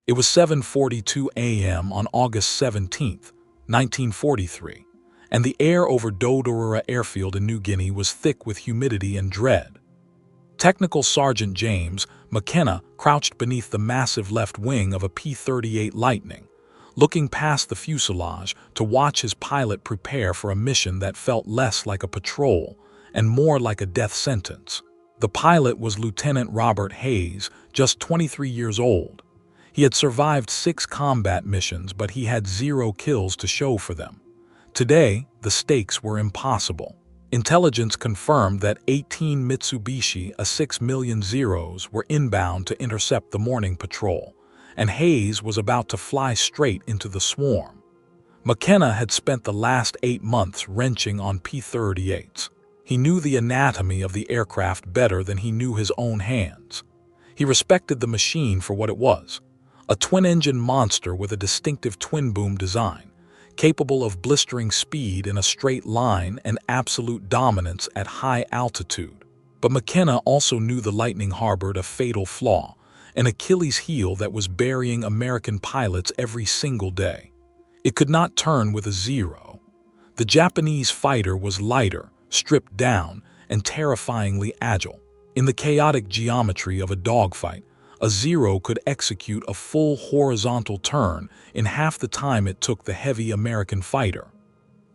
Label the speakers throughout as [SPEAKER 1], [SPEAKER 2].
[SPEAKER 1] It was 7:42 a.m. on August 17, 1943, and the air over WWII airfield in New Guinea was thick with humidity and dread. Technical Sergeant James McKenna crouched beneath the massive left wing of a P-38 Lightning, looking past the fuselage to watch his pilot prepare for a mission that felt less like a patrol and more like a death sentence. The pilot was Lieutenant Robert Hayes, just 23 years old. He had survived 6 combat missions, but he had 0 kills to show for them. Today, the stakes were impossible. Intelligence confirmed that 18 Mitsubishi A6 million Zeros were inbound to intercept the morning patrol, and Hayes was about to fly straight into the swarm. McKenna had spent the last 8 months wrenching on P-38's. He knew the anatomy of the aircraft better than he knew his own hands. He respected the machine for what it was, a twin-engine monster with a distinctive twin-boom design, capable of blistering speed in a straight line and absolute dominance at high altitude. But McKenna also knew the Lightning harbored a fatal flaw, an Achilles heel that was burying American pilots every single day. It could not turn with a 0. The Japanese fighter was lighter, stripped down, and terrifyingly agile. In the chaotic geometry of a dogfight, a 0 could execute a full horizontal turn in half the time it took the heavy American fighter.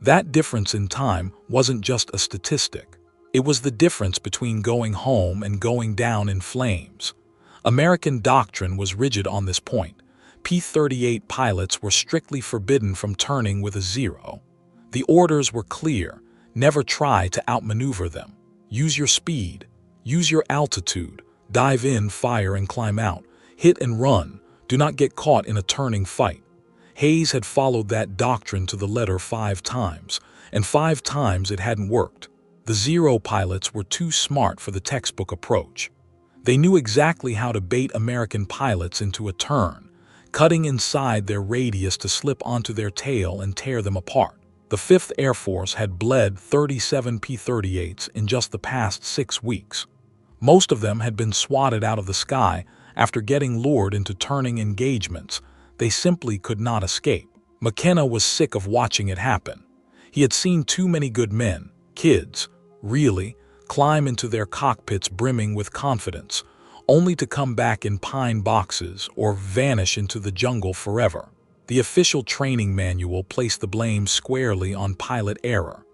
[SPEAKER 1] That difference in time wasn't just a statistic. It was the difference between going home and going down in flames. American doctrine was rigid on this point. P-38 pilots were strictly forbidden from turning with a 0. The orders were clear: never try to outmaneuver them. Use your speed. Use your altitude. Dive in, fire, and climb out. Hit and run. Do not get caught in a turning fight. Hayes had followed that doctrine to the letter 5 times, and 5 times it hadn't worked. The 0 pilots were too smart for the textbook approach. They knew exactly how to bait American pilots into a turn, cutting inside their radius to slip onto their tail and tear them apart. The 5th Air Force had bled 37 P-38's in just the past 6 weeks. Most of them had been swatted out of the sky after getting lured into turning engagements. They simply could not escape. McKenna was sick of watching it happen. He had seen too many good men, kids, really, climb into their cockpits brimming with confidence, only to come back in pine boxes or vanish into the jungle forever. The official training manual placed the blame squarely on pilot error.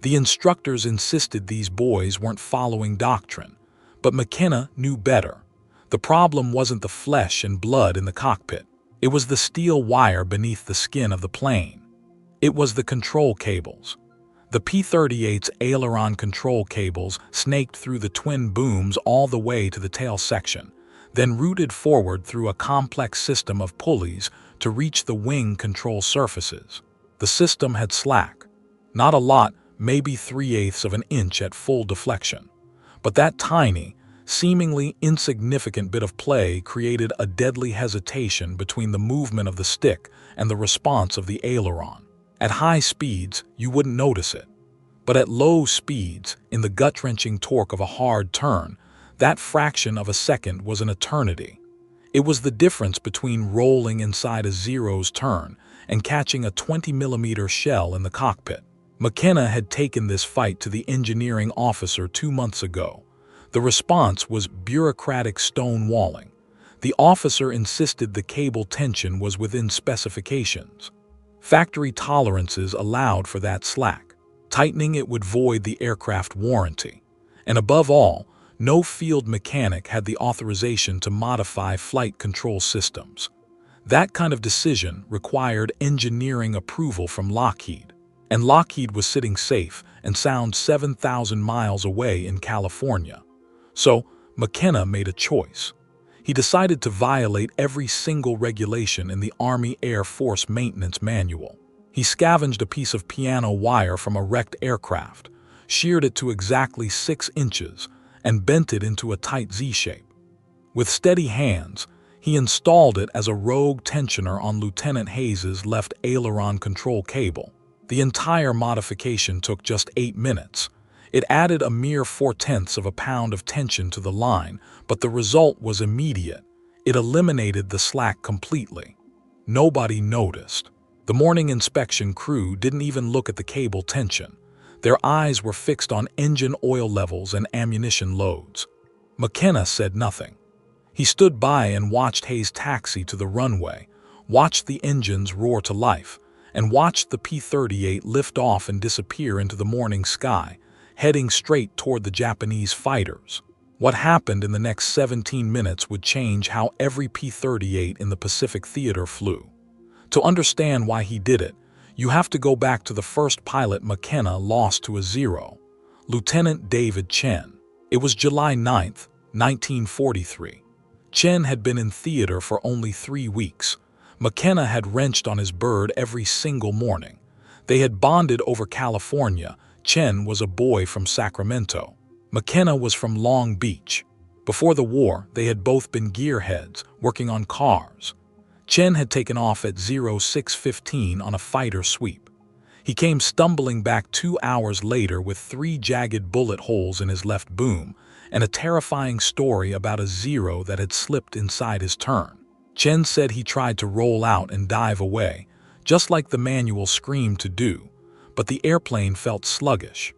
[SPEAKER 1] The instructors insisted these boys weren't following doctrine. But McKenna knew better. The problem wasn't the flesh and blood in the cockpit. It was the steel wire beneath the skin of the plane. It was the control cables. The P-38's aileron control cables snaked through the twin booms all the way to the tail section, then routed forward through a complex system of pulleys to reach the wing control surfaces. The system had slack. Not a lot, maybe 3/8 of an inch at full deflection. But that tiny, seemingly insignificant bit of play created a deadly hesitation between the movement of the stick and the response of the aileron. At high speeds, you wouldn't notice it. But at low speeds, in the gut-wrenching torque of a hard turn, that fraction of a second was an eternity. It was the difference between rolling inside a 0's turn and catching a 20mm shell in the cockpit. McKenna had taken this fight to the engineering officer 2 months ago. The response was bureaucratic stonewalling. The officer insisted the cable tension was within specifications. Factory tolerances allowed for that slack. Tightening it would void the aircraft warranty. And above all, no field mechanic had the authorization to modify flight control systems. That kind of decision required engineering approval from Lockheed. And Lockheed was sitting safe and sound 7,000 miles away in California. So McKenna made a choice. He decided to violate every single regulation in the Army Air Force Maintenance Manual. He scavenged a piece of piano wire from a wrecked aircraft, sheared it to exactly 6 inches, and bent it into a tight Z-shape. With steady hands, he installed it as a rogue tensioner on Lieutenant Hayes's left aileron control cable. The entire modification took just 8 minutes. It added a mere 0.4 of a pound of tension to the line, but the result was immediate. It eliminated the slack completely. Nobody noticed. The morning inspection crew didn't even look at the cable tension. Their eyes were fixed on engine oil levels and ammunition loads. McKenna said nothing. He stood by and watched Hayes taxi to the runway, watched the engines roar to life, and watched the P-38 lift off and disappear into the morning sky, heading straight toward the Japanese fighters. What happened in the next 17 minutes would change how every P-38 in the Pacific Theater flew. To understand why he did it, you have to go back to the first pilot McKenna lost to a Zero, Lieutenant David Chen. It was July 9, 1943. Chen had been in theater for only 3 weeks. McKenna had wrenched on his bird every single morning. They had bonded over California. Chen was a boy from Sacramento. McKenna was from Long Beach. Before the war, they had both been gearheads, working on cars. Chen had taken off at 06:15 on a fighter sweep. He came stumbling back 2 hours later with 3 jagged bullet holes in his left boom and a terrifying story about a Zero that had slipped inside his turn. Chen said he tried to roll out and dive away, just like the manual screamed to do, but the airplane felt sluggish.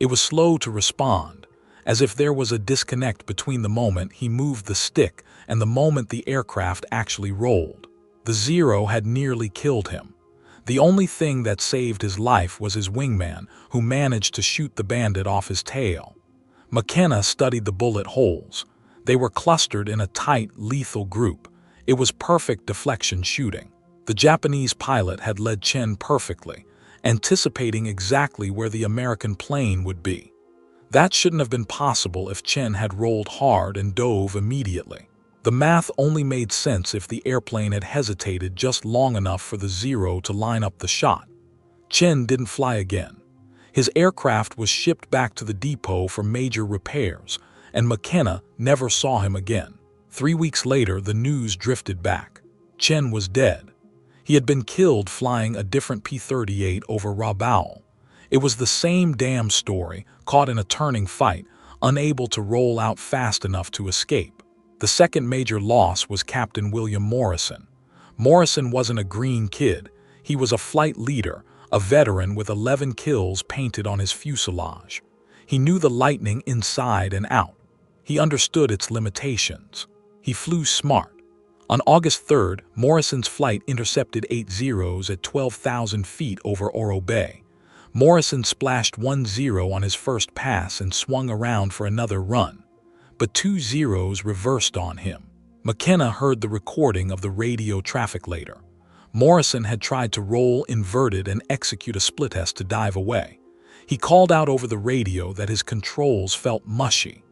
[SPEAKER 1] It was slow to respond, as if there was a disconnect between the moment he moved the stick and the moment the aircraft actually rolled. The Zero had nearly killed him. The only thing that saved his life was his wingman, who managed to shoot the bandit off his tail. McKenna studied the bullet holes. They were clustered in a tight, lethal group. It was perfect deflection shooting. The Japanese pilot had led Chen perfectly, anticipating exactly where the American plane would be. That shouldn't have been possible if Chen had rolled hard and dove immediately. The math only made sense if the airplane had hesitated just long enough for the Zero to line up the shot. Chen didn't fly again. His aircraft was shipped back to the depot for major repairs, and McKenna never saw him again. 3 weeks later, the news drifted back. Chen was dead. He had been killed flying a different P-38 over Rabaul. It was the same damn story, caught in a turning fight, unable to roll out fast enough to escape. The second major loss was Captain William Morrison. Morrison wasn't a green kid. He was a flight leader, a veteran with 11 kills painted on his fuselage. He knew the lightning inside and out. He understood its limitations. He flew smart. On August 3rd, Morrison's flight intercepted 8 Zeros at 12,000 feet over Oro Bay. Morrison splashed 1 Zero on his first pass and swung around for another run. But 2 Zeros reversed on him. McKenna heard the recording of the radio traffic later. Morrison had tried to roll inverted and execute a split test to dive away. He called out over the radio that his controls felt mushy.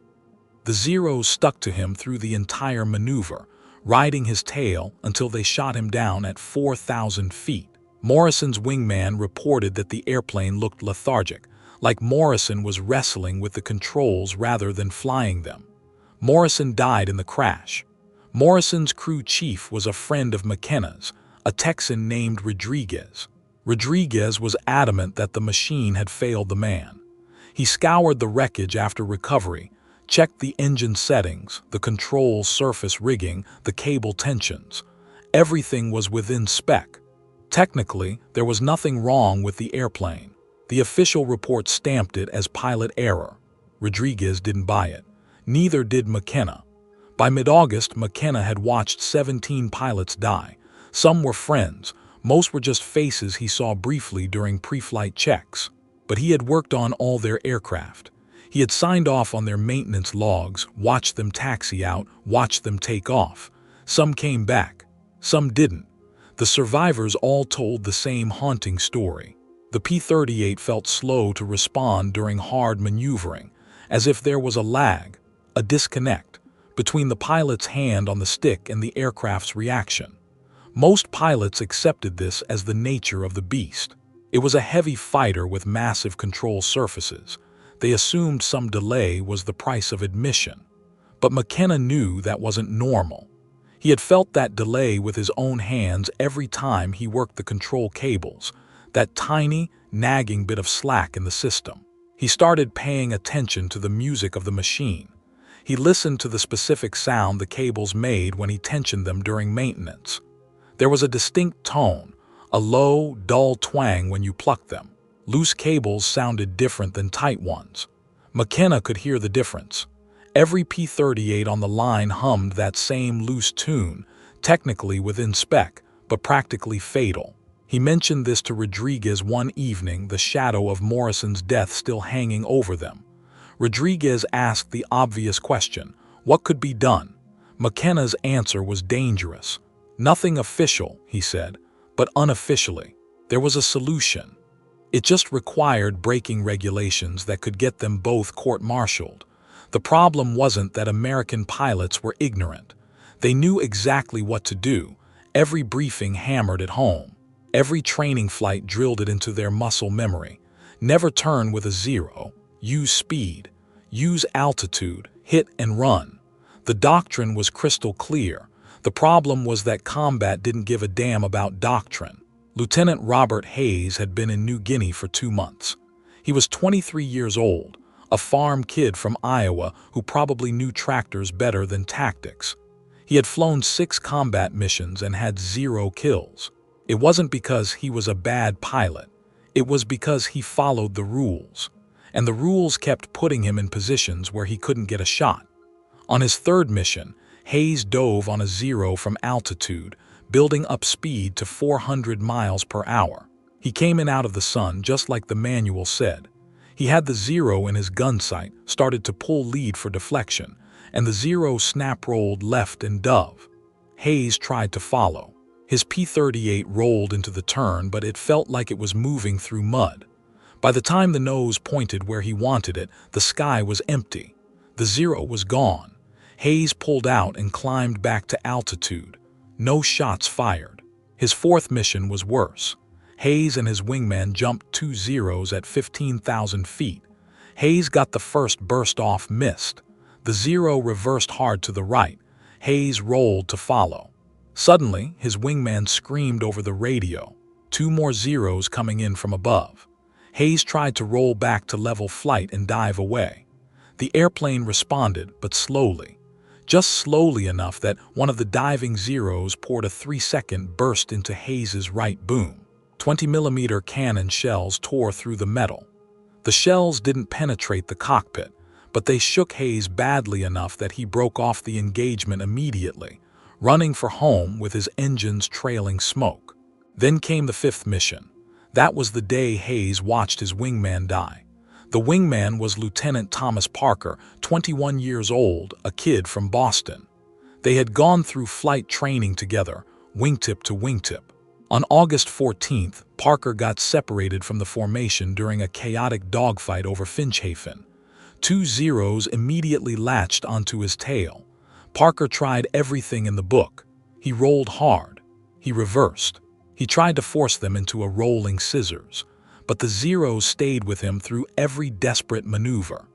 [SPEAKER 1] The Zeros stuck to him through the entire maneuver, riding his tail until they shot him down at 4,000 feet. Morrison's wingman reported that the airplane looked lethargic, like Morrison was wrestling with the controls rather than flying them. Morrison died in the crash. Morrison's crew chief was a friend of McKenna's, a Texan named Rodriguez. Rodriguez was adamant that the machine had failed the man. He scoured the wreckage after recovery, checked the engine settings, the control surface rigging, the cable tensions. Everything was within spec. Technically, there was nothing wrong with the airplane. The official report stamped it as pilot error. Rodriguez didn't buy it. Neither did McKenna. By mid-August, McKenna had watched 17 pilots die. Some were friends. Most were just faces he saw briefly during pre-flight checks. But he had worked on all their aircraft. He had signed off on their maintenance logs, watched them taxi out, watched them take off. Some came back. Some didn't. The survivors all told the same haunting story. The P-38 felt slow to respond during hard maneuvering, as if there was a lag, a disconnect, between the pilot's hand on the stick and the aircraft's reaction. Most pilots accepted this as the nature of the beast. It was a heavy fighter with massive control surfaces. They assumed some delay was the price of admission. But McKenna knew that wasn't normal. He had felt that delay with his own hands every time he worked the control cables, that tiny, nagging bit of slack in the system. He started paying attention to the music of the machine. He listened to the specific sound the cables made when he tensioned them during maintenance. There was a distinct tone, a low, dull twang when you plucked them. Loose cables sounded different than tight ones. McKenna could hear the difference. Every P-38 on the line hummed that same loose tune, technically within spec, but practically fatal. He mentioned this to Rodriguez one evening, the shadow of Morrison's death still hanging over them. Rodriguez asked the obvious question, what could be done? McKenna's answer was dangerous. Nothing official, he said, but unofficially. There was a solution. It just required braking regulations that could get them both court-martialed. The problem wasn't that American pilots were ignorant. They knew exactly what to do. Every briefing hammered it home. Every training flight drilled it into their muscle memory. Never turn with a zero. Use speed. Use altitude. Hit and run. The doctrine was crystal clear. The problem was that combat didn't give a damn about doctrine. Lieutenant Robert Hayes had been in New Guinea for 2 months. He was 23 years old, a farm kid from Iowa who probably knew tractors better than tactics. He had flown 6 combat missions and had 0 kills. It wasn't because he was a bad pilot. It was because he followed the rules. And the rules kept putting him in positions where he couldn't get a shot. On his 3rd mission, Hayes dove on a 0 from altitude, building up speed to 400 miles per hour. He came in out of the sun just like the manual said. He had the 0 in his gun sight, started to pull lead for deflection, and the 0 snap-rolled left and dove. Hayes tried to follow. His P-38 rolled into the turn, but it felt like it was moving through mud. By the time the nose pointed where he wanted it, the sky was empty. The 0 was gone. Hayes pulled out and climbed back to altitude. No shots fired. His 4th mission was worse. Hayes and his wingman jumped 2 zeros at 15,000 feet. Hayes got the first burst off, missed. The 0 reversed hard to the right. Hayes rolled to follow. Suddenly, his wingman screamed over the radio. 2 more zeros coming in from above. Hayes tried to roll back to level flight and dive away. The airplane responded, but slowly. Just slowly enough that one of the diving zeros poured a 3-second burst into Hayes's right boom. 20mm cannon shells tore through the metal. The shells didn't penetrate the cockpit, but they shook Hayes badly enough that he broke off the engagement immediately, running for home with his engines trailing smoke. Then came the 5th mission. That was the day Hayes watched his wingman die. The wingman was Lieutenant Thomas Parker, 21 years old, a kid from Boston. They had gone through flight training together, wingtip to wingtip. On August 14th, Parker got separated from the formation during a chaotic dogfight over Finchhafen. 2 zeros immediately latched onto his tail. Parker tried everything in the book. He rolled hard. He reversed. He tried to force them into a rolling scissors, but the zeros stayed with him through every desperate maneuver.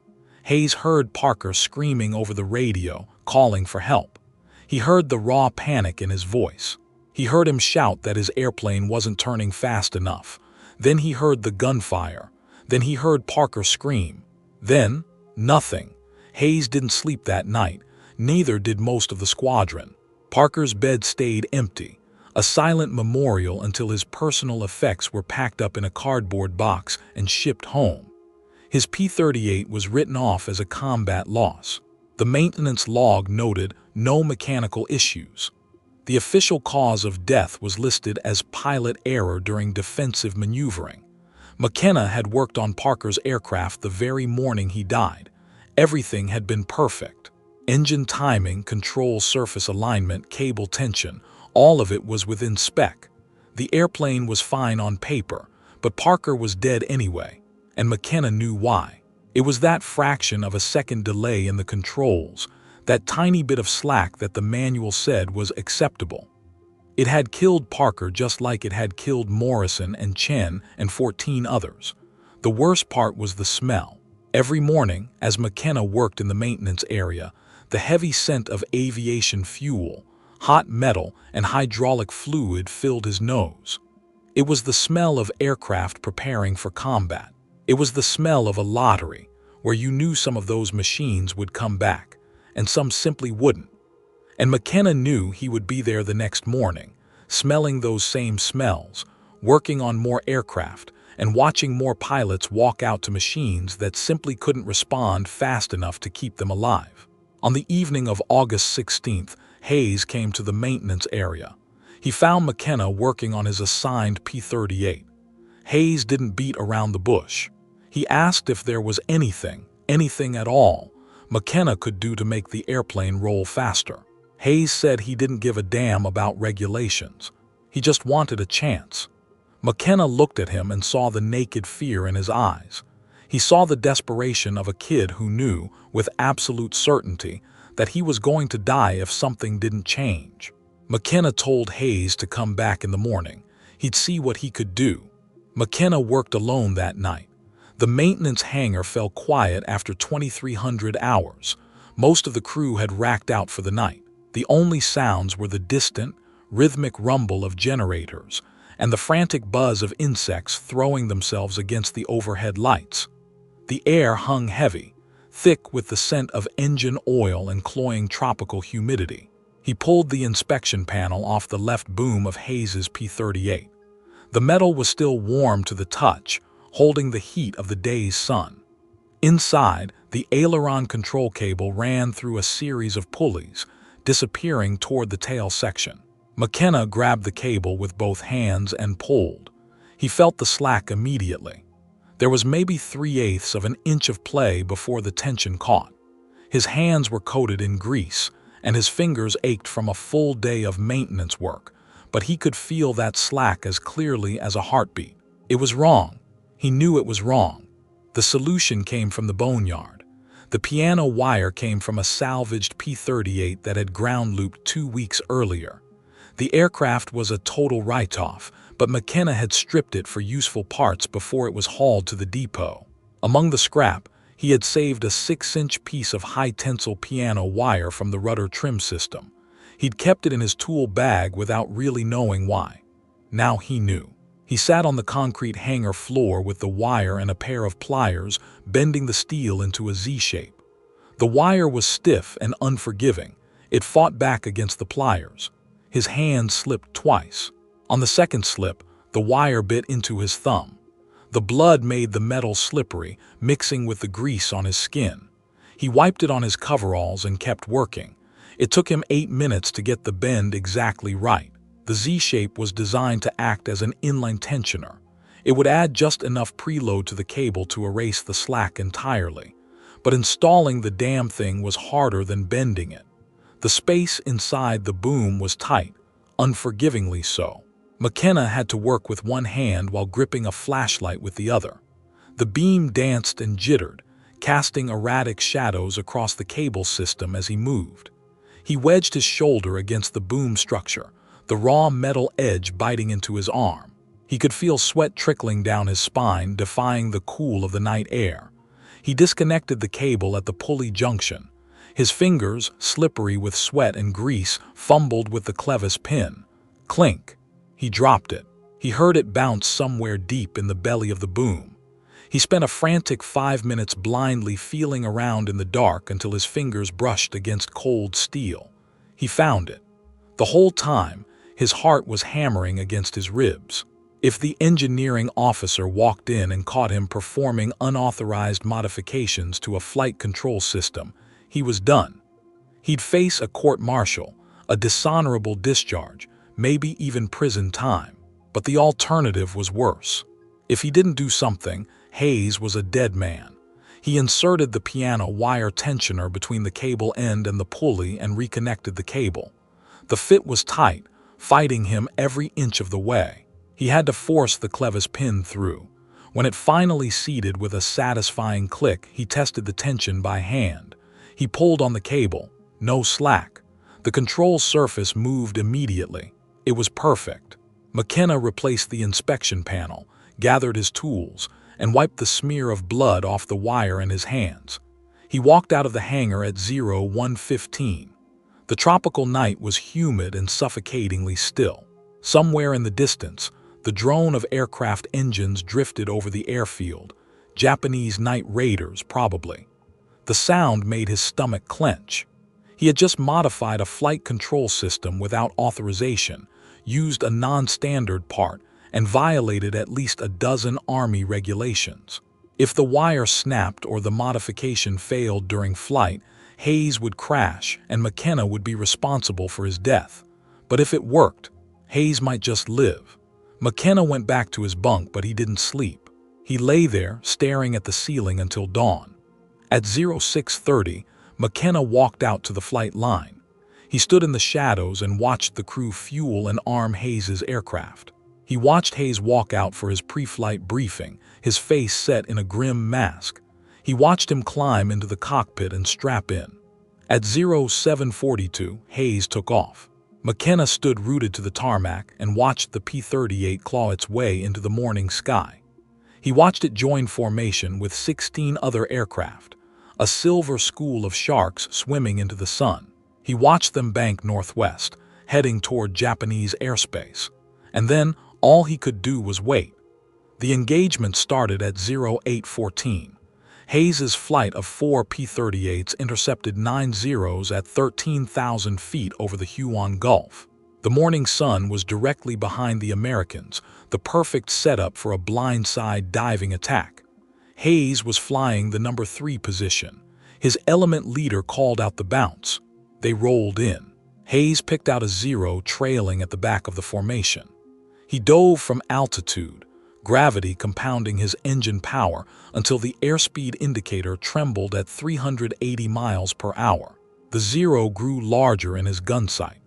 [SPEAKER 1] Hayes heard Parker screaming over the radio, calling for help. He heard the raw panic in his voice. He heard him shout that his airplane wasn't turning fast enough. Then he heard the gunfire. Then he heard Parker scream. Then, nothing. Hayes didn't sleep that night. Neither did most of the squadron. Parker's bed stayed empty, a silent memorial until his personal effects were packed up in a cardboard box and shipped home. His P-38 was written off as a combat loss. The maintenance log noted no mechanical issues. The official cause of death was listed as pilot error during defensive maneuvering. McKenna had worked on Parker's aircraft the very morning he died. Everything had been perfect. Engine timing, control surface alignment, cable tension, all of it was within spec. The airplane was fine on paper, but Parker was dead anyway, and McKenna knew why. It was that fraction of a second delay in the controls, that tiny bit of slack that the manual said was acceptable. It had killed Parker just like it had killed Morrison and Chen and 14 others. The worst part was the smell. Every morning, as McKenna worked in the maintenance area, the heavy scent of aviation fuel, hot metal, and hydraulic fluid filled his nose. It was the smell of aircraft preparing for combat. It was the smell of a lottery, where you knew some of those machines would come back, and some simply wouldn't. And McKenna knew he would be there the next morning, smelling those same smells, working on more aircraft, and watching more pilots walk out to machines that simply couldn't respond fast enough to keep them alive. On the evening of August 16th, Hayes came to the maintenance area. He found McKenna working on his assigned P-38. Hayes didn't beat around the bush. He asked if there was anything at all, McKenna could do to make the airplane roll faster. Hayes said he didn't give a damn about regulations. He just wanted a chance. McKenna looked at him and saw the naked fear in his eyes. He saw the desperation of a kid who knew, with absolute certainty, that he was going to die if something didn't change. McKenna told Hayes to come back in the morning. He'd see what he could do. McKenna worked alone that night. The maintenance hangar fell quiet after 2,300 hours. Most of the crew had racked out for the night. The only sounds were the distant, rhythmic rumble of generators and the frantic buzz of insects throwing themselves against the overhead lights. The air hung heavy, thick with the scent of engine oil and cloying tropical humidity. He pulled the inspection panel off the left boom of Hayes's P-38. The metal was still warm to the touch, holding the heat of the day's sun. Inside, the aileron control cable ran through a series of pulleys, disappearing toward the tail section. McKenna grabbed the cable with both hands and pulled. He felt the slack immediately. There was maybe 3/8 of an inch of play before the tension caught. His hands were coated in grease, and his fingers ached from a full day of maintenance work, but he could feel that slack as clearly as a heartbeat. It was wrong. He knew it was wrong. The solution came from the boneyard. The piano wire came from a salvaged P-38 that had ground looped 2 weeks earlier. The aircraft was a total write-off, but McKenna had stripped it for useful parts before it was hauled to the depot. Among the scrap, he had saved a 6-inch piece of high-tensile piano wire from the rudder trim system. He'd kept it in his tool bag without really knowing why. Now he knew. He sat on the concrete hangar floor with the wire and a pair of pliers, bending the steel into a Z-shape. The wire was stiff and unforgiving. It fought back against the pliers. His hand slipped twice. On the second slip, the wire bit into his thumb. The blood made the metal slippery, mixing with the grease on his skin. He wiped it on his coveralls and kept working. It took him 8 minutes to get the bend exactly right. The Z-shape was designed to act as an inline tensioner. It would add just enough preload to the cable to erase the slack entirely. But installing the damn thing was harder than bending it. The space inside the boom was tight, unforgivingly so. McKenna had to work with one hand while gripping a flashlight with the other. The beam danced and jittered, casting erratic shadows across the cable system as he moved. He wedged his shoulder against the boom structure, the raw metal edge biting into his arm. He could feel sweat trickling down his spine, defying the cool of the night air. He disconnected the cable at the pulley junction. His fingers, slippery with sweat and grease, fumbled with the clevis pin. Clink. He dropped it. He heard it bounce somewhere deep in the belly of the boom. He spent a frantic 5 minutes blindly feeling around in the dark until his fingers brushed against cold steel. He found it. The whole time, his heart was hammering against his ribs. If the engineering officer walked in and caught him performing unauthorized modifications to a flight control system, he was done. He'd face a court-martial, a dishonorable discharge, maybe even prison time. But the alternative was worse. If he didn't do something, Hayes was a dead man. He inserted the piano wire tensioner between the cable end and the pulley and reconnected the cable. The fit was tight, fighting him every inch of the way. He had to force the clevis pin through. When it finally seated with a satisfying click, he tested the tension by hand. He pulled on the cable. No slack. The control surface moved immediately. It was perfect. McKenna replaced the inspection panel, gathered his tools, and wiped the smear of blood off the wire in his hands. He walked out of the hangar at 01:15. The tropical night was humid and suffocatingly still. Somewhere in the distance, the drone of aircraft engines drifted over the airfield. Japanese night raiders, probably. The sound made his stomach clench. He had just modified a flight control system without authorization, used a non-standard part, and violated at least a dozen Army regulations. If the wire snapped or the modification failed during flight, Hayes would crash and McKenna would be responsible for his death. But if it worked, Hayes might just live. McKenna went back to his bunk, but he didn't sleep. He lay there, staring at the ceiling until dawn. At 06:30, McKenna walked out to the flight line. He stood in the shadows and watched the crew fuel and arm Hayes's aircraft. He watched Hayes walk out for his pre-flight briefing, his face set in a grim mask. He watched him climb into the cockpit and strap in. At 07:42, Hayes took off. McKenna stood rooted to the tarmac and watched the P-38 claw its way into the morning sky. He watched it join formation with 16 other aircraft, a silver school of sharks swimming into the sun. He watched them bank northwest, heading toward Japanese airspace. And then all he could do was wait. The engagement started at 08:14. Hayes's flight of 4 P-38's intercepted 9 Zeros at 13,000 feet over the Huon Gulf. The morning sun was directly behind the Americans, the perfect setup for a blindside diving attack. Hayes was flying the number 3 position. His element leader called out the bounce. They rolled in. Hayes picked out a Zero trailing at the back of the formation. He dove from altitude, gravity compounding his engine power until the airspeed indicator trembled at 380 miles per hour. The Zero grew larger in his gun sight.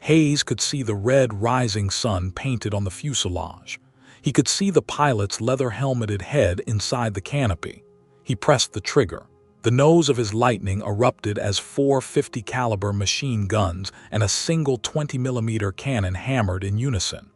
[SPEAKER 1] Hayes could see the red rising sun painted on the fuselage. He could see the pilot's leather-helmeted head inside the canopy. He pressed the trigger. The nose of his Lightning erupted as 4 50 caliber machine guns and a single 20mm cannon hammered in unison.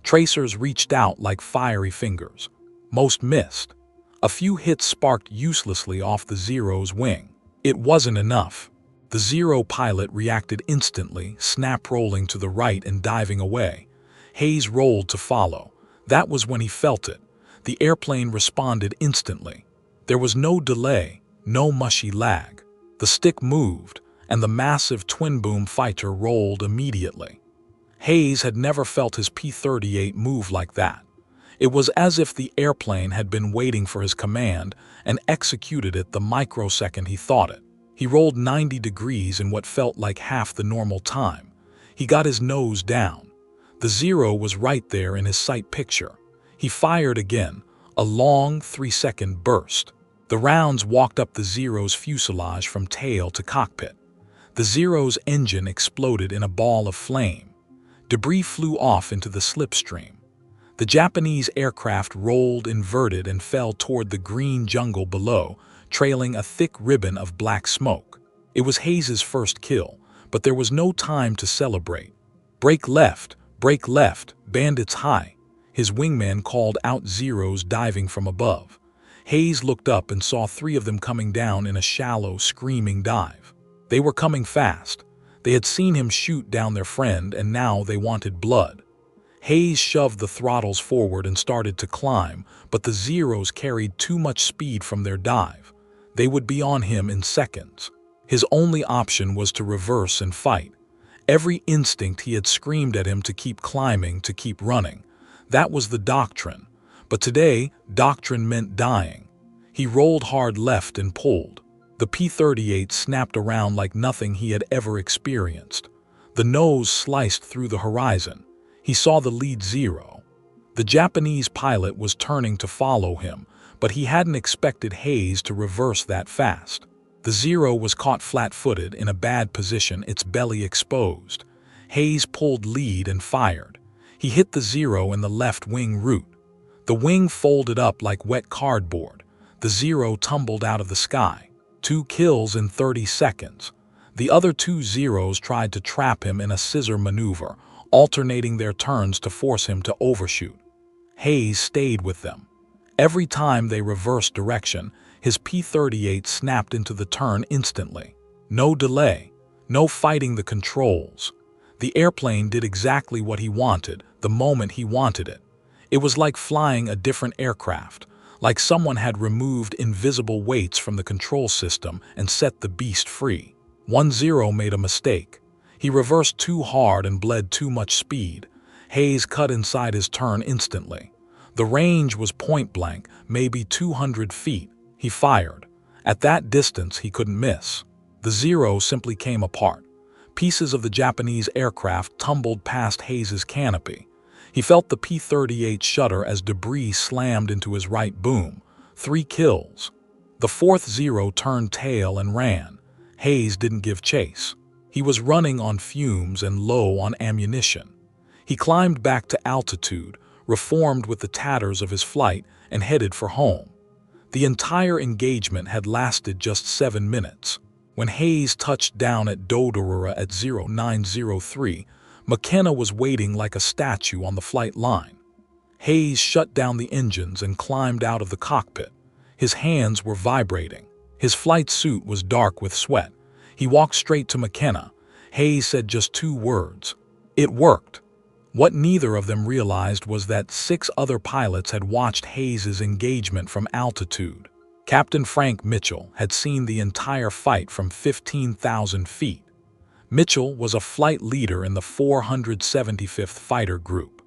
[SPEAKER 1] Tracers reached out like fiery fingers. Most missed. A few hits sparked uselessly off the Zero's wing. It wasn't enough. The Zero pilot reacted instantly, snap-rolling to the right and diving away. Hayes rolled to follow. That was when he felt it. The airplane responded instantly. There was no delay, no mushy lag. The stick moved, and the massive twin-boom fighter rolled immediately. Hayes had never felt his P-38 move like that. It was as if the airplane had been waiting for his command and executed it the microsecond he thought it. He rolled 90 degrees in what felt like half the normal time. He got his nose down. The Zero was right there in his sight picture. He fired again, a long 3-second burst. The rounds walked up the Zero's fuselage from tail to cockpit. The Zero's engine exploded in a ball of flame. Debris flew off into the slipstream. The Japanese aircraft rolled inverted and fell toward the green jungle below, trailing a thick ribbon of black smoke. It was Hayes's first kill, but there was no time to celebrate. Break left, bandits high. His wingman called out Zeros diving from above. Hayes looked up and saw 3 of them coming down in a shallow, screaming dive. They were coming fast. They had seen him shoot down their friend, and now they wanted blood. Hayes shoved the throttles forward and started to climb, but the Zeros carried too much speed from their dive. They would be on him in seconds. His only option was to reverse and fight. Every instinct he had screamed at him to keep climbing, to keep running. That was the doctrine. But today, doctrine meant dying. He rolled hard left and pulled. The P-38 snapped around like nothing he had ever experienced. The nose sliced through the horizon. He saw the lead Zero. The Japanese pilot was turning to follow him, but he hadn't expected Hayes to reverse that fast. The Zero was caught flat-footed in a bad position, its belly exposed. Hayes pulled lead and fired. He hit the Zero in the left wing root. The wing folded up like wet cardboard. The Zero tumbled out of the sky. 2 kills in 30 seconds. The other 2 Zeros tried to trap him in a scissor maneuver, alternating their turns to force him to overshoot. Hayes stayed with them. Every time they reversed direction, his P-38 snapped into the turn instantly. No delay, no fighting the controls. The airplane did exactly what he wanted, the moment he wanted it. It was like flying a different aircraft, like someone had removed invisible weights from the control system and set the beast free. 1-0 made a mistake. He reversed too hard and bled too much speed. Hayes cut inside his turn instantly. The range was point blank, maybe 200 feet. He fired. At that distance, he couldn't miss. The 0 simply came apart. Pieces of the Japanese aircraft tumbled past Hayes's canopy. He felt the P-38 shudder as debris slammed into his right boom. 3 kills. The fourth 0 turned tail and ran. Hayes didn't give chase. He was running on fumes and low on ammunition. He climbed back to altitude, reformed with the tatters of his flight, and headed for home. The entire engagement had lasted just 7 minutes. When Hayes touched down at WWII at 0903, McKenna was waiting like a statue on the flight line. Hayes shut down the engines and climbed out of the cockpit. His hands were vibrating. His flight suit was dark with sweat. He walked straight to McKenna. Hayes said just 2 words. It worked. What neither of them realized was that 6 other pilots had watched Hayes's engagement from altitude. Captain Frank Mitchell had seen the entire fight from 15,000 feet. Mitchell was a flight leader in the 475th Fighter Group.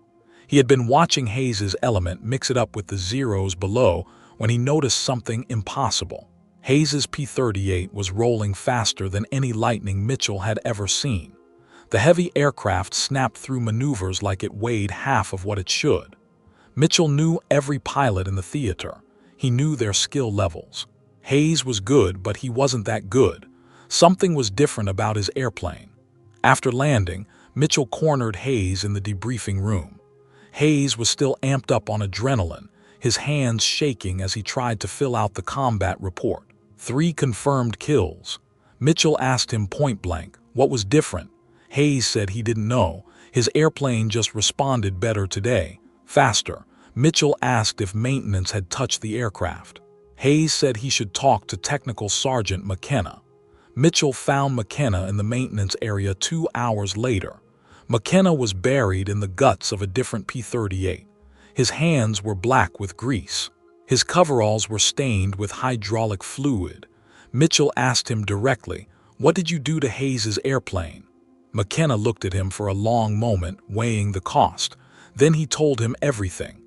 [SPEAKER 1] He had been watching Hayes's element mix it up with the zeros below when he noticed something impossible. Hayes's P-38 was rolling faster than any Lightning Mitchell had ever seen. The heavy aircraft snapped through maneuvers like it weighed half of what it should. Mitchell knew every pilot in the theater. He knew their skill levels. Hayes was good, but he wasn't that good. Something was different about his airplane. After landing, Mitchell cornered Hayes in the debriefing room. Hayes was still amped up on adrenaline, his hands shaking as he tried to fill out the combat report. 3 confirmed kills. Mitchell asked him point blank, what was different? Hayes said he didn't know. His airplane just responded better today, faster. Mitchell asked if maintenance had touched the aircraft. Hayes said he should talk to Technical Sergeant McKenna. Mitchell found McKenna in the maintenance area 2 hours later. McKenna was buried in the guts of a different P-38. His hands were black with grease. His coveralls were stained with hydraulic fluid. Mitchell asked him directly, "What did you do to Hayes's airplane?" McKenna looked at him for a long moment, weighing the cost. Then he told him everything.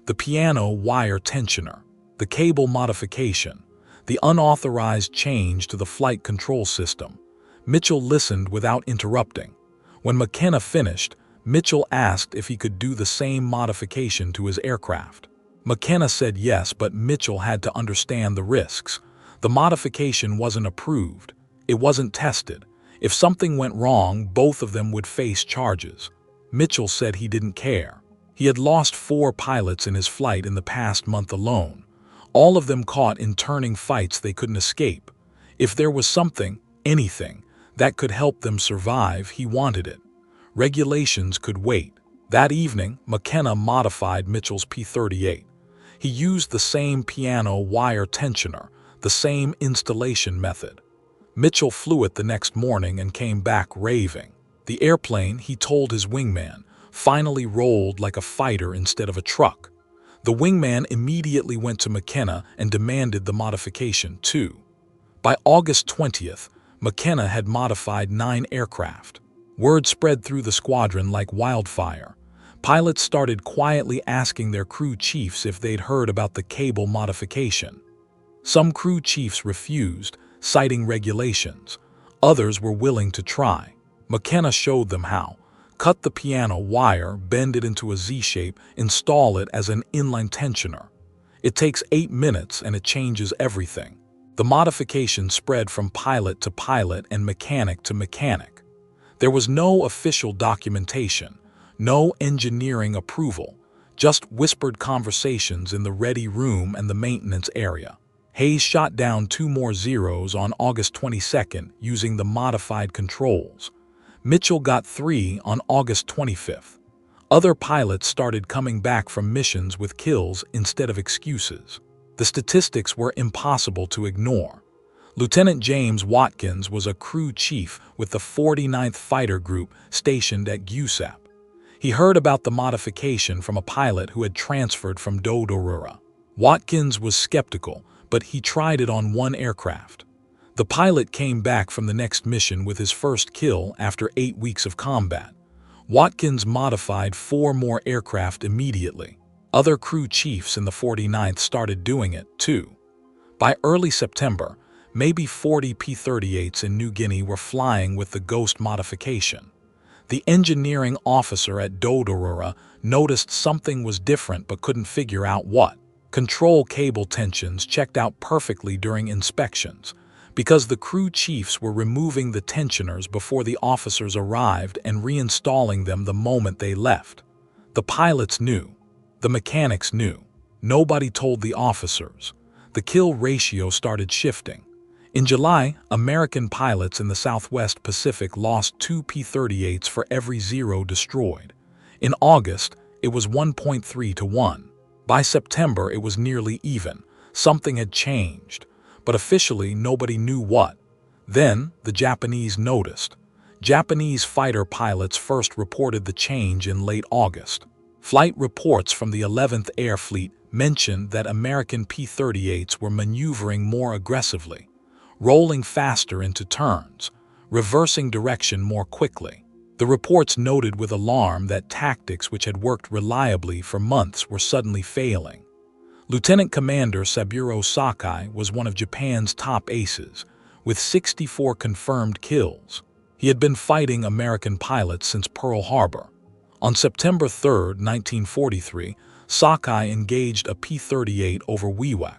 [SPEAKER 1] The piano wire tensioner, the cable modification, the unauthorized change to the flight control system. Mitchell listened without interrupting. When McKenna finished, Mitchell asked if he could do the same modification to his aircraft. McKenna said yes, but Mitchell had to understand the risks. The modification wasn't approved. It wasn't tested. If something went wrong, both of them would face charges. Mitchell said he didn't care. He had lost 4 pilots in his flight in the past month alone, all of them caught in turning fights they couldn't escape. If there was something, anything, that could help them survive, he wanted it. Regulations could wait. That evening, McKenna modified Mitchell's P-38. He used the same piano wire tensioner, the same installation method. Mitchell flew it the next morning and came back raving. The airplane, he told his wingman, finally rolled like a fighter instead of a truck. The wingman immediately went to McKenna and demanded the modification too. By August 20th, McKenna had modified 9 aircraft. Word spread through the squadron like wildfire. Pilots started quietly asking their crew chiefs if they'd heard about the cable modification. Some crew chiefs refused, citing regulations. Others were willing to try. McKenna showed them how. Cut the piano wire, bend it into a Z-shape, install it as an inline tensioner. It takes 8 minutes and it changes everything. The modification spread from pilot to pilot and mechanic to mechanic. There was no official documentation, no engineering approval, just whispered conversations in the ready room and the maintenance area. Hayes shot down 2 more zeros on August 22nd using the modified controls. Mitchell got 3 on August 25th. Other pilots started coming back from missions with kills instead of excuses. The statistics were impossible to ignore. Lieutenant James Watkins was a crew chief with the 49th Fighter Group stationed at GUSAP. He heard about the modification from a pilot who had transferred from WWII. Watkins was skeptical, but he tried it on 1 aircraft. The pilot came back from the next mission with his first kill after 8 weeks of combat. Watkins modified 4 more aircraft immediately. Other crew chiefs in the 49th started doing it, too. By early September, maybe 40 P-38's in New Guinea were flying with the Ghost modification. The engineering officer at WWII noticed something was different but couldn't figure out what. Control cable tensions checked out perfectly during inspections, because the crew chiefs were removing the tensioners before the officers arrived and reinstalling them the moment they left. The pilots knew. The mechanics knew. Nobody told the officers. The kill ratio started shifting. In July, American pilots in the Southwest Pacific lost 2 P-38's for every 0 destroyed. In August, it was 1.3 to 1. By September, it was nearly even. Something had changed, but officially nobody knew what. Then, the Japanese noticed. Japanese fighter pilots first reported the change in late August. Flight reports from the 11th Air Fleet mentioned that American P-38's were maneuvering more aggressively, rolling faster into turns, reversing direction more quickly. The reports noted with alarm that tactics which had worked reliably for months were suddenly failing. Lieutenant Commander Saburo Sakai was one of Japan's top aces, with 64 confirmed kills. He had been fighting American pilots since Pearl Harbor. On September 3, 1943, Sakai engaged a P-38 over WWII.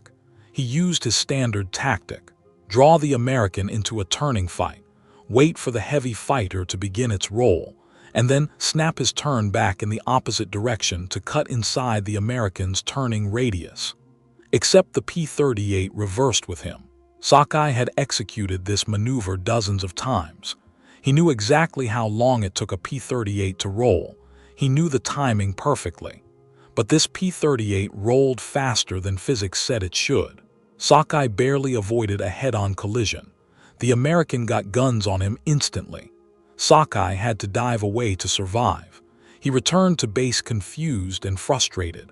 [SPEAKER 1] He used his standard tactic: draw the American into a turning fight, wait for the heavy fighter to begin its roll, and then snap his turn back in the opposite direction to cut inside the American's turning radius. Except the P-38 reversed with him. Sakai had executed this maneuver dozens of times. He knew exactly how long it took a P-38 to roll. He knew the timing perfectly. But this P-38 rolled faster than physics said it should. Sakai barely avoided a head-on collision. The American got guns on him instantly. Sakai had to dive away to survive. He returned to base confused and frustrated.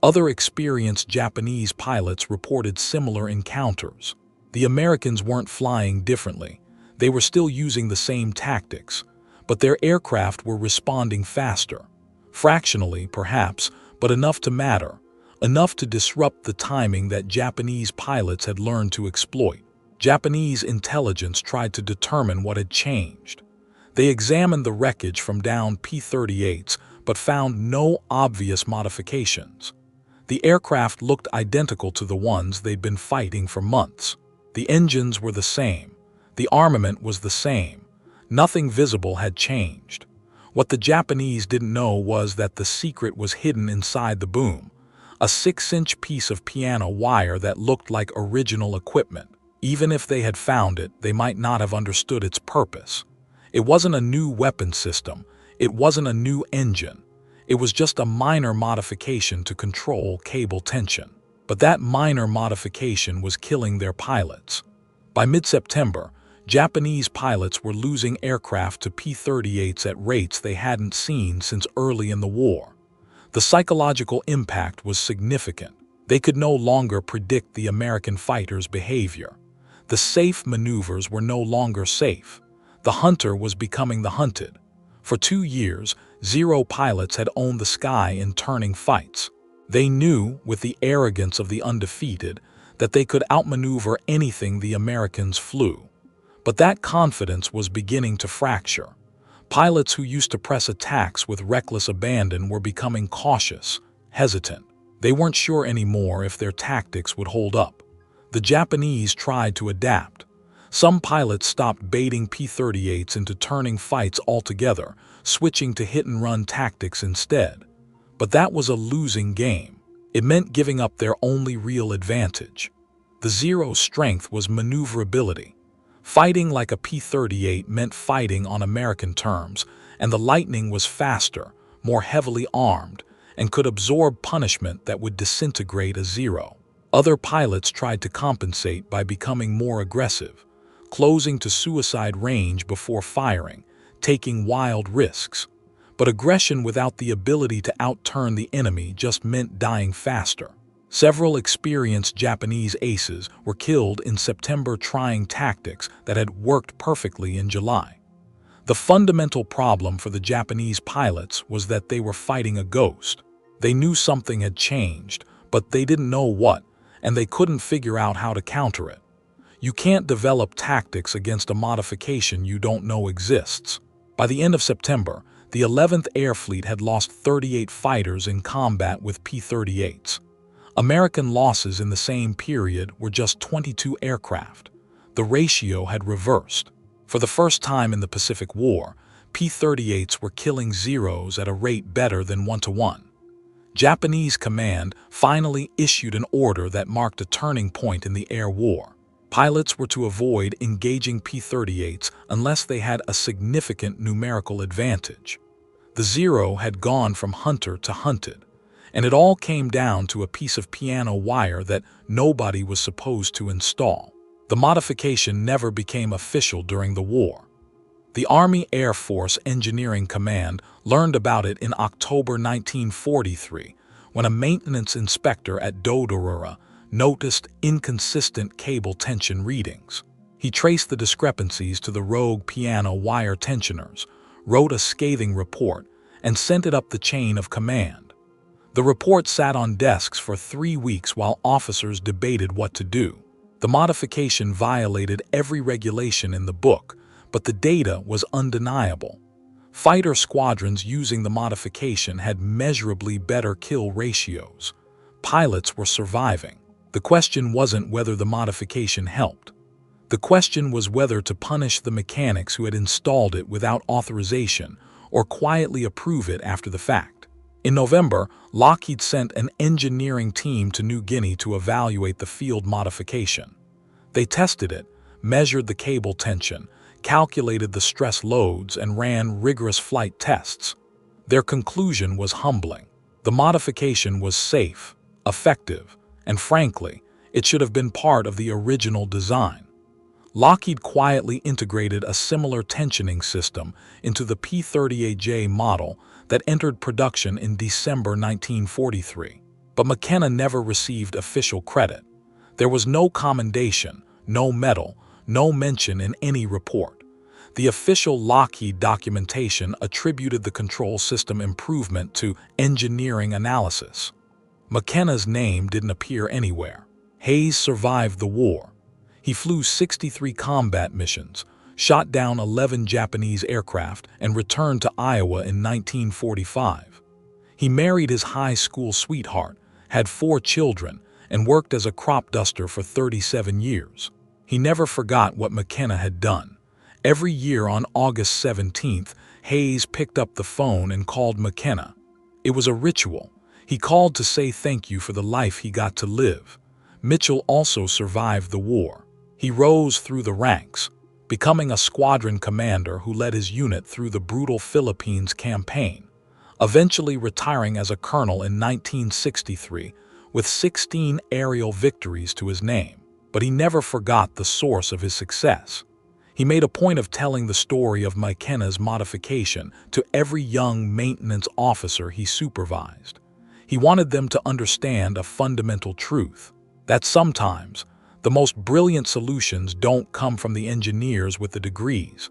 [SPEAKER 1] Other experienced Japanese pilots reported similar encounters. The Americans weren't flying differently. They were still using the same tactics, but their aircraft were responding faster. Fractionally, perhaps, but enough to matter. Enough to disrupt the timing that Japanese pilots had learned to exploit. Japanese intelligence tried to determine what had changed. They examined the wreckage from downed P-38's but found no obvious modifications. The aircraft looked identical to the ones they'd been fighting for months. The engines were the same. The armament was the same. Nothing visible had changed. What the Japanese didn't know was that the secret was hidden inside the boom, a 6-inch piece of piano wire that looked like original equipment. Even if they had found it, they might not have understood its purpose. It wasn't a new weapon system. It wasn't a new engine. It was just a minor modification to control cable tension. But that minor modification was killing their pilots. By mid-September, Japanese pilots were losing aircraft to P-38's at rates they hadn't seen since early in the war. The psychological impact was significant. They could no longer predict the American fighters' behavior. The safe maneuvers were no longer safe. The hunter was becoming the hunted. For 2 years, 0 pilots had owned the sky in turning fights. They knew, with the arrogance of the undefeated, that they could outmaneuver anything the Americans flew. But that confidence was beginning to fracture. Pilots who used to press attacks with reckless abandon were becoming cautious, hesitant. They weren't sure anymore if their tactics would hold up. The Japanese tried to adapt. Some pilots stopped baiting P-38's into turning fights altogether, switching to hit-and-run tactics instead. But that was a losing game. It meant giving up their only real advantage. The 0's strength was maneuverability. Fighting like a P-38 meant fighting on American terms, and the Lightning was faster, more heavily armed, and could absorb punishment that would disintegrate a 0. Other pilots tried to compensate by becoming more aggressive, closing to suicide range before firing, taking wild risks. But aggression without the ability to outturn the enemy just meant dying faster. Several experienced Japanese aces were killed in September trying tactics that had worked perfectly in July. The fundamental problem for the Japanese pilots was that they were fighting a ghost. They knew something had changed, but they didn't know what, and they couldn't figure out how to counter it. You can't develop tactics against a modification you don't know exists. By the end of September, the 11th Air Fleet had lost 38 fighters in combat with P-38's. American losses in the same period were just 22 aircraft. The ratio had reversed. For the first time in the Pacific War, P-38's were killing Zeros at a rate better than 1-to-1. Japanese command finally issued an order that marked a turning point in the air war. Pilots were to avoid engaging P-38's unless they had a significant numerical advantage. The Zero had gone from hunter to hunted, and it all came down to a piece of piano wire that nobody was supposed to install. The modification never became official during the war. The Army Air Force Engineering Command learned about it in October 1943 when a maintenance inspector at WWII noticed inconsistent cable tension readings. He traced the discrepancies to the rogue piano wire tensioners, wrote a scathing report, and sent it up the chain of command. The report sat on desks for 3 weeks while officers debated what to do. The modification violated every regulation in the book, but the data was undeniable. Fighter squadrons using the modification had measurably better kill ratios. Pilots were surviving. The question wasn't whether the modification helped. The question was whether to punish the mechanics who had installed it without authorization or quietly approve it after the fact. In November, Lockheed sent an engineering team to New Guinea to evaluate the field modification. They tested it, measured the cable tension, calculated the stress loads, and ran rigorous flight tests. Their conclusion was humbling. The modification was safe, effective, and frankly, it should have been part of the original design. Lockheed quietly integrated a similar tensioning system into the P-38J model that entered production in December 1943. But McKenna never received official credit. There was no commendation, no medal, no mention in any report. The official Lockheed documentation attributed the control system improvement to engineering analysis. McKenna's name didn't appear anywhere. Hayes survived the war. He flew 63 combat missions, shot down 11 Japanese aircraft, and returned to Iowa in 1945. He married his high school sweetheart, had 4 children, and worked as a crop duster for 37 years. He never forgot what McKenna had done. Every year on August 17th, Hayes picked up the phone and called McKenna. It was a ritual. He called to say thank you for the life he got to live. Mitchell also survived the war. He rose through the ranks, becoming a squadron commander who led his unit through the brutal Philippines campaign, eventually retiring as a colonel in 1963 with 16 aerial victories to his name. But he never forgot the source of his success. He made a point of telling the story of McKenna's modification to every young maintenance officer he supervised. He wanted them to understand a fundamental truth, that sometimes the most brilliant solutions don't come from the engineers with the degrees,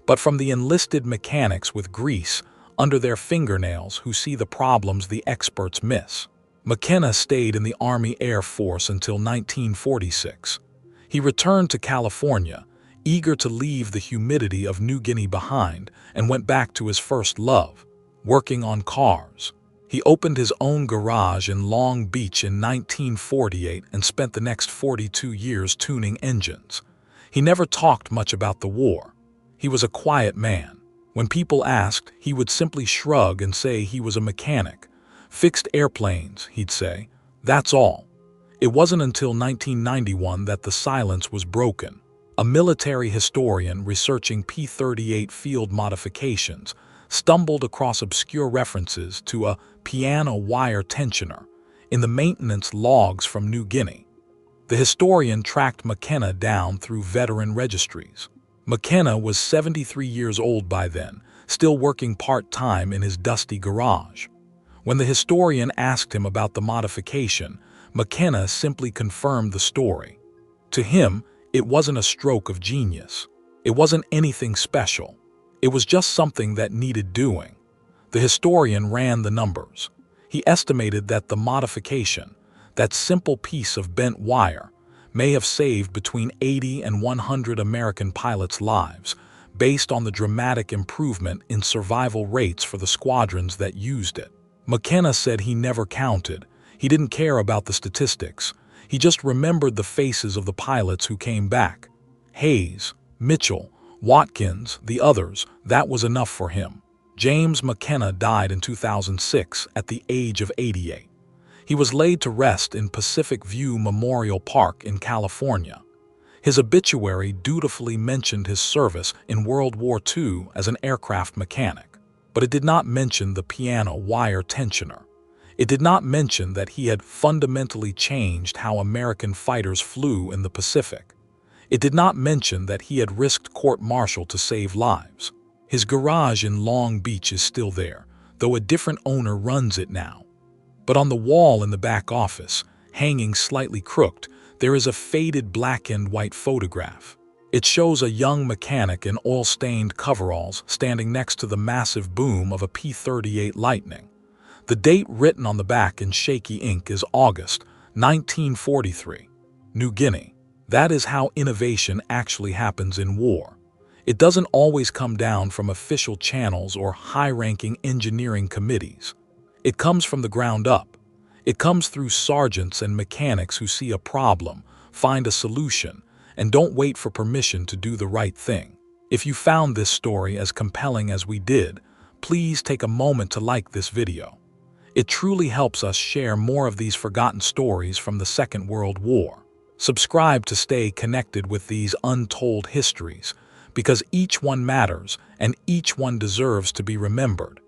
[SPEAKER 1] but from the enlisted mechanics with grease under their fingernails who see the problems the experts miss. McKenna stayed in the Army Air Force until 1946. He returned to California, eager to leave the humidity of New Guinea behind, and went back to his first love, working on cars. He opened his own garage in Long Beach in 1948 and spent the next 42 years tuning engines. He never talked much about the war. He was a quiet man. When people asked, he would simply shrug and say he was a mechanic. Fixed airplanes, he'd say. That's all. It wasn't until 1991 that the silence was broken. A military historian researching P-38 field modifications stumbled across obscure references to a piano wire tensioner in the maintenance logs from New Guinea. The historian tracked McKenna down through veteran registries. McKenna was 73 years old by then, still working part-time in his dusty garage. When the historian asked him about the modification, McKenna simply confirmed the story. To him, it wasn't a stroke of genius. It wasn't anything special. It was just something that needed doing. The historian ran the numbers. He estimated that the modification, that simple piece of bent wire, may have saved between 80 and 100 American pilots' lives, based on the dramatic improvement in survival rates for the squadrons that used it. McKenna said he never counted. He didn't care about the statistics. He just remembered the faces of the pilots who came back. Hayes, Mitchell, Watkins, the others, that was enough for him. James McKenna died in 2006 at the age of 88. He was laid to rest in Pacific View Memorial Park in California. His obituary dutifully mentioned his service in World War II as an aircraft mechanic, but it did not mention the piano wire tensioner. It did not mention that he had fundamentally changed how American fighters flew in the Pacific. It did not mention that he had risked court-martial to save lives. His garage in Long Beach is still there, though a different owner runs it now. But on the wall in the back office, hanging slightly crooked, there is a faded black and white photograph. It shows a young mechanic in oil-stained coveralls standing next to the massive boom of a P-38 Lightning. The date written on the back in shaky ink is August 1943, New Guinea. That is how innovation actually happens in war. It doesn't always come down from official channels or high-ranking engineering committees. It comes from the ground up. It comes through sergeants and mechanics who see a problem, find a solution, and don't wait for permission to do the right thing. If you found this story as compelling as we did, please take a moment to like this video. It truly helps us share more of these forgotten stories from the Second World War. Subscribe to stay connected with these untold histories, because each one matters and each one deserves to be remembered.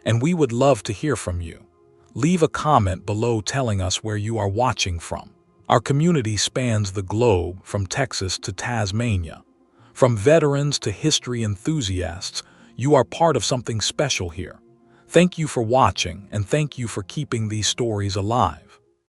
[SPEAKER 1] And we would love to hear from you. Leave a comment below telling us where you are watching from. Our community spans the globe from Texas to Tasmania. From veterans to history enthusiasts, you are part of something special here. Thank you for watching, and thank you for keeping these stories alive.